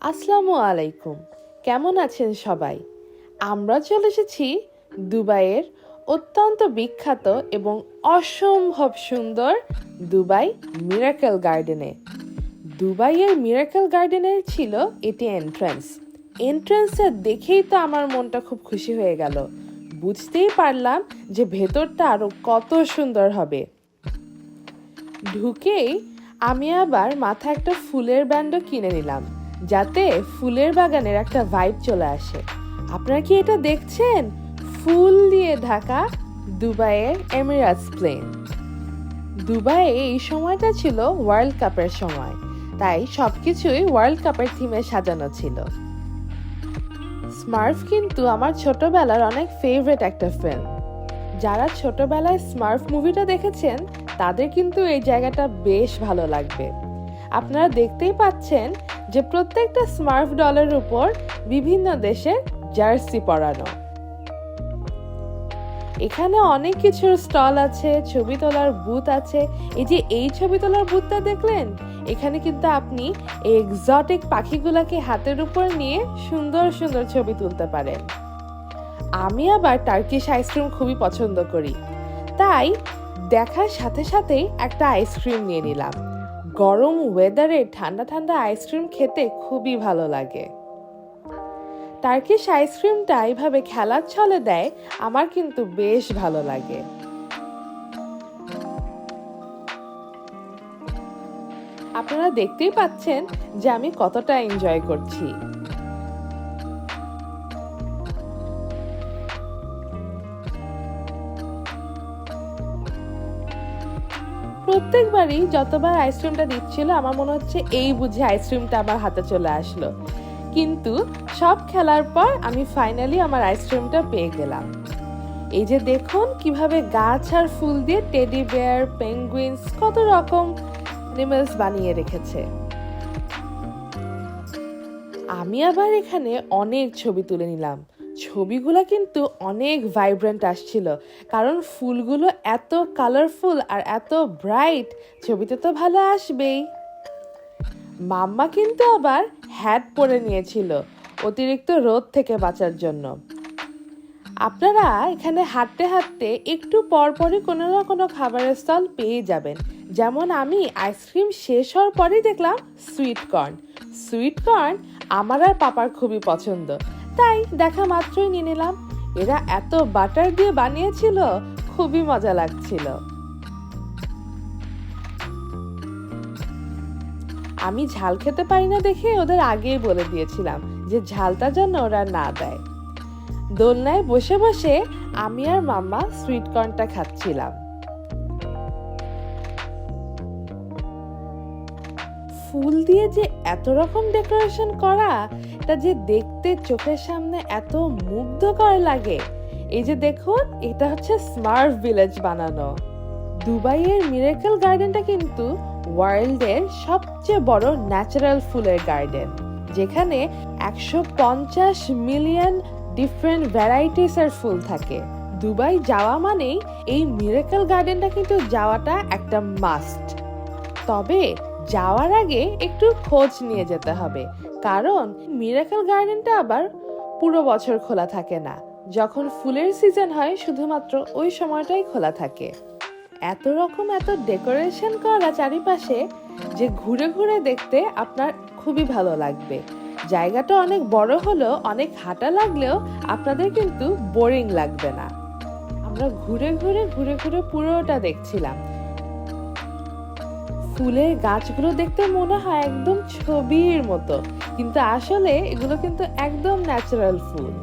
আসসালামু আলাইকুম। কেমন আছেন সবাই? আমরা চলে এসেছি দুবাইয়ের অত্যন্ত বিখ্যাত এবং অসম্ভব সুন্দর দুবাই মিরাকেল গার্ডেনে। দুবাইয়ের মিরাকেল গার্ডেনের ছিল এটি এন্ট্রান্সে দেখেই তো আমার মনটা খুব খুশি হয়ে গেল। বুঝতেই পারলাম যে ভেতরটা আরো কত সুন্দর হবে। ঢুকেই আমি আবার মাথায় একটা ফুলের ব্যান্ডও কিনে নিলাম, যাতে ফুলের বাগানের একটা ভাইব চলে আসে। আপনারা কি এটা দেখছেন? ফুল দিয়ে ঢাকা দুবাইয়ের এমিরাটস প্লেন। দুবাইয়ে এই সময়টা ছিল ওয়ার্ল্ড কাপের সময়, তাই সবকিছুই ওয়ার্ল্ড কাপের থিমে সাজানো ছিল। স্মার্ফ কিন্তু আমার ছোটবেলার অনেক ফেভারিট একটা ফিল্ম। যারা ছোটবেলায় স্মার্ফ মুভিটা দেখেছেন তাদের কিন্তু এই জায়গাটা বেশ ভালো লাগবে। আপনারা দেখতেই পাচ্ছেন যে প্রত্যেকটা স্মার্ফ ডলের উপর বিভিন্ন দেশের জার্সি পরানো। এখানে অনেক কিছুর স্টল আছে, ছবি তোলার বুথ আছে। এই ছবি তোলার বুথটা দেখলেন? এখানে কিন্তু আপনি এই এক্সোটিক পাখিগুলোকে হাতের উপর নিয়ে সুন্দর সুন্দর ছবি তুলতে পারেন। আমি আবার টার্কিশ আইসক্রিম খুবই পছন্দ করি, তাই দেখার সাথে সাথেই একটা আইসক্রিম নিয়ে নিলাম। গরম ওয়েদারে ঠান্ডা ঠান্ডা আইসক্রিম খেতে খুবই ভালো লাগে। টার্কিশ আইসক্রিমটা এইভাবে খেলার ছলে দেয়, আমার কিন্তু বেশ ভালো লাগে। আপনারা দেখতেই পাচ্ছেন যে আমি কতটা এনজয় করছি। প্রত্যেকবারই যতবার আইসক্রিমটা দিচ্ছিল আমার মনে হচ্ছে এই বুঝে আইসক্রিমটা আমার হাতে চলে আসলো, কিন্তু সব খেলার পর আমি ফাইনালি আমার আইসক্রিমটা পেয়ে গেলাম। এই যে দেখুন কিভাবে গাছ আর ফুল দিয়ে টেডি বেয়ার, পেঙ্গুইনস, কত রকম অ্যানিমেলস বানিয়ে রেখেছে। আমি আবার এখানে অনেক ছবি তুলে নিলাম। ছবিগুলো কিন্তু অনেক ভাইব্রেন্ট আসছিল, কারণ ফুলগুলো এত কালারফুল আর এত ব্রাইট, ছবিতে তো ভালো আসবেই। মাম্মা কিন্তু আবার হ্যাট পরে নিয়েছিল অতিরিক্ত রোদ থেকে বাঁচার জন্য। আপনারা এখানে হাঁটতে হাঁটতে একটু পরপরই কোনো না কোনো খাবারের স্টল পেয়ে যাবেন। যেমন আমি আইসক্রিম শেষ হওয়ার পরেই দেখলাম সুইট কর্ন আমার আর পাপার খুবই পছন্দ, তাই দেখা মাত্রই নিয়ে নিলাম। এরা এত বাটার দিয়ে বানিয়েছিল, খুবই মজা লাগছিল। আমি ঝাল খেতে পারি না দেখে ওদের আগেই বলে দিয়েছিলাম যে ঝালটা যেন ওরা না দেয়। দোলনায় বসে বসে আমি আর মাম্মা সুইট কর্নটা খাচ্ছিলাম। ফুল দিয়ে যে এত রকম ডেকোরেশন করা, এটা যে দেখতে চোখের সামনে এত মুগ্ধকর লাগে। এই যে দেখুন, এটা হচ্ছে স্মার্ট ভিলেজ বানানো। দুবাইয়ের মিরাকেল গার্ডেনটা কিন্তু ওয়ার্ল্ডের সবচেয়ে বড় ন্যাচারাল ফুলের গার্ডেন, যেখানে 150 মিলিয়ন ডিফারেন্ট ভ্যারাইটিস এর ফুল থাকে। দুবাই যাওয়া মানেই এই মিরাকেল গার্ডেনটা কিন্তু যাওয়াটা একটা মাস্ট। তবে যাওয়ার আগে একটু খোঁজ নিয়ে যেতে হবে, কারণ মিরাকেল গার্ডেনটা আবার পুরো বছর খোলা থাকে না। যখন ফুলের সিজন হয় শুধুমাত্র ওই সময়টাই খোলা থাকে। এত ডেকোরেশন করা চারিপাশে যে ঘুরে ঘুরে দেখতে আপনার খুবই ভালো লাগবে। জায়গাটা অনেক বড় হলেও, অনেক হাঁটা লাগলেও আপনাদের কিন্তু বোরিং লাগবে না। আমরা ঘুরে ঘুরে পুরোটা দেখছিলাম। ফুলের গাছগুলো দেখতে মনে হয় একদম ছবির মতো, কিন্তু আসলে এগুলো কিন্তু একদম ন্যাচারাল ফুল।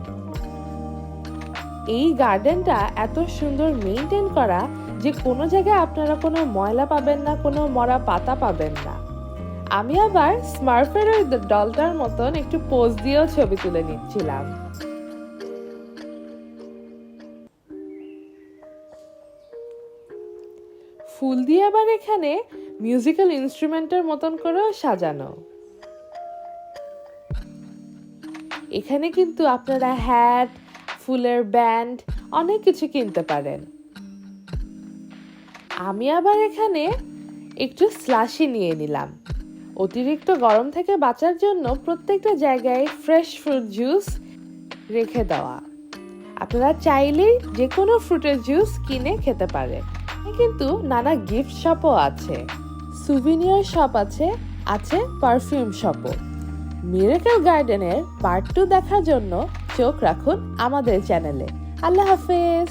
এই গার্ডেনটা এত সুন্দর মেইনটেইন করা যে কোনো জায়গায় আপনারা কোনো ময়লা পাবেন না, কোনো মরা পাতা পাবেন না। আমি আবার স্মার্ফের ওই ডলটার মতন একটু পোজ দিয়েও ছবি তুলে নিচ্ছিলাম। ফুল দিয়ে আবার এখানে মিউজিক্যাল ইনস্ট্রুমেন্টের মতন করেও সাজানো। এখানে কিন্তু আপনারা হ্যাট, ফুলের ব্যান্ড, অনেক কিছু কিনতে পারেন। আমি আবার এখানে একটু স্লাশি নিয়ে নিলাম। অতিরিক্ত গরম থেকে বাঁচার জন্য প্রত্যেকটা জায়গায় ফ্রেশ ফ্রুট জুস রেখে দেওয়া। আপনারা চাইলেই যে কোনো ফ্রুটের জুস কিনে খেতে পারে। কিন্তু নানা গিফট শপও আছে, সুভিনিয়ার শপ আছে, আছে পারফিউম শপও। মিরাকেল গার্ডেনের পার্ট 2 দেখার জন্য চোখ রাখুন আমাদের চ্যানেলে। আল্লাহ হাফেজ।